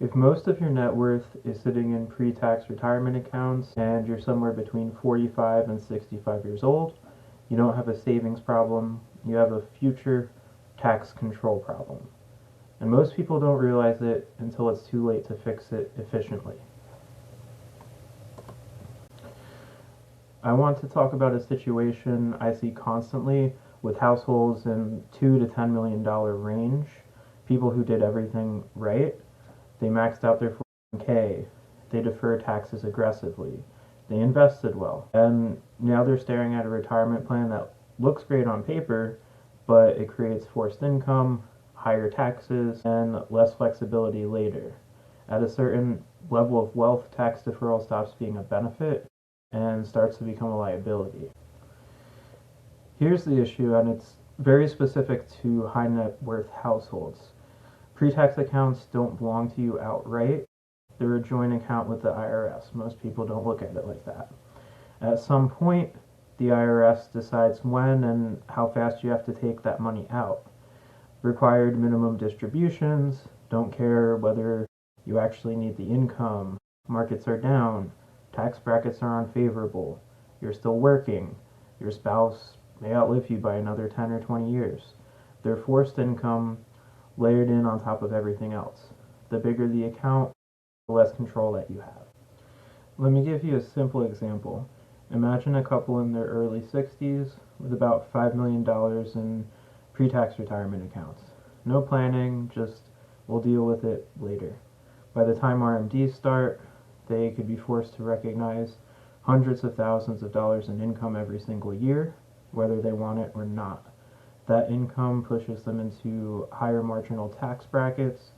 If most of your net worth is sitting in pre-tax retirement accounts and you're somewhere between 45 and 65 years old, you don't have a savings problem, you have a future tax control problem. And most people don't realize it until it's too late to fix it efficiently. I want to talk about a situation I see constantly with households in $2 to $10 million range, people who did everything right. They maxed out their 401k, they deferred taxes aggressively, they invested well, and now they're staring at a retirement plan that looks great on paper, but it creates forced income, higher taxes, and less flexibility later. At a certain level of wealth, tax deferral stops being a benefit and starts to become a liability. Here's the issue, and it's very specific to high net worth households. Pre-tax accounts don't belong to you outright. They're a joint account with the IRS. Most people don't look at it like that. At some point, the IRS decides when and how fast you have to take that money out. Required minimum distributions, don't care whether you actually need the income, markets are down, tax brackets are unfavorable, you're still working, your spouse may outlive you by another 10 or 20 years. They're forced income layered in on top of everything else. The bigger the account, the less control that you have. Let me give you a simple example. Imagine a couple in their early 60s with about $5 million in pre-tax retirement accounts. No planning, just we'll deal with it later. By the time RMDs start, they could be forced to recognize hundreds of thousands of dollars in income every single year, whether they want it or not. That income pushes them into higher marginal tax brackets,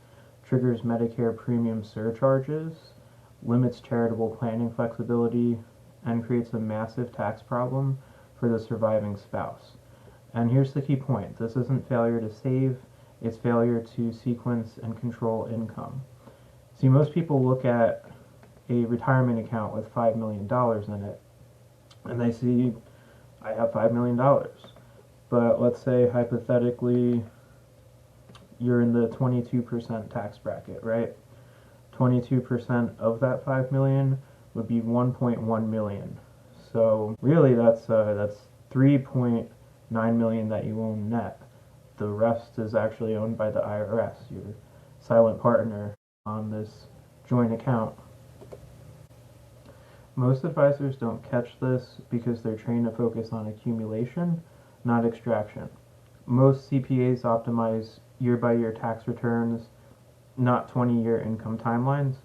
triggers Medicare premium surcharges, limits charitable planning flexibility, and creates a massive tax problem for the surviving spouse. And here's the key point. This isn't failure to save, it's failure to sequence and control income. See, most people look at a retirement account with $5 million in it, and they see, I have $5 million. But let's say, hypothetically, you're in the 22% tax bracket, right? 22% of that 5 million would be 1.1 million. So really that's 3.9 million that you own net. The rest is actually owned by the IRS, your silent partner on this joint account. Most advisors don't catch this because they're trained to focus on accumulation, not extraction. Most CPAs optimize year-by-year tax returns, not 20-year income timelines.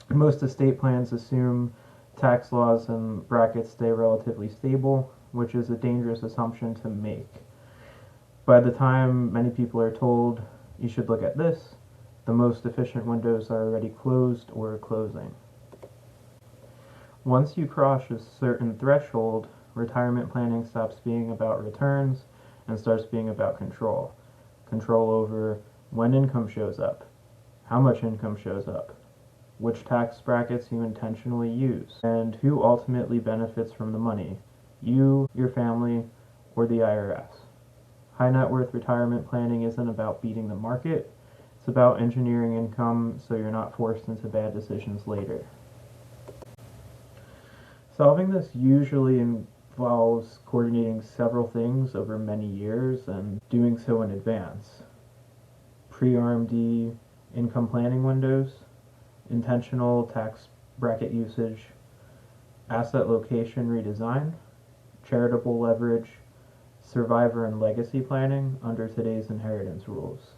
Most estate plans assume tax laws and brackets stay relatively stable, which is a dangerous assumption to make. By the time many people are told, you should look at this, the most efficient windows are already closed or closing. Once you cross a certain threshold, retirement planning stops being about returns and starts being about control. Control over when income shows up, how much income shows up, which tax brackets you intentionally use, and who ultimately benefits from the money, you, your family, or the IRS. High net worth retirement planning isn't about beating the market, it's about engineering income so you're not forced into bad decisions later. Solving this usually involves coordinating several things over many years and doing so in advance. Pre-RMD income planning windows, intentional tax bracket usage, asset location redesign, charitable leverage, survivor and legacy planning under today's inheritance rules.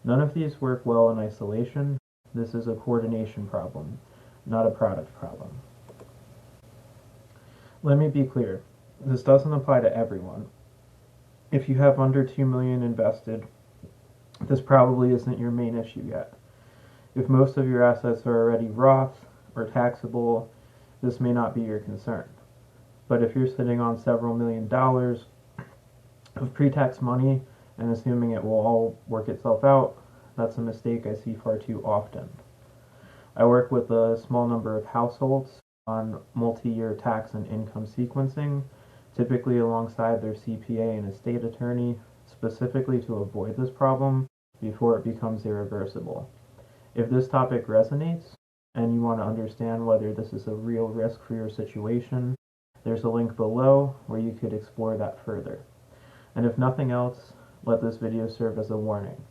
None of these work well in isolation. This is a coordination problem, not a product problem. Let me be clear, this doesn't apply to everyone. If you have under $2 million invested, this probably isn't your main issue yet. If most of your assets are already Roth or taxable, this may not be your concern. But if you're sitting on several $1,000,000 of pre-tax money and assuming it will all work itself out, that's a mistake I see far too often. I work with a small number of households on multi-year tax and income sequencing, typically alongside their CPA and estate attorney, specifically to avoid this problem before it becomes irreversible. If this topic resonates and you want to understand whether this is a real risk for your situation, there's a link below where you could explore that further. And if nothing else, let this video serve as a warning.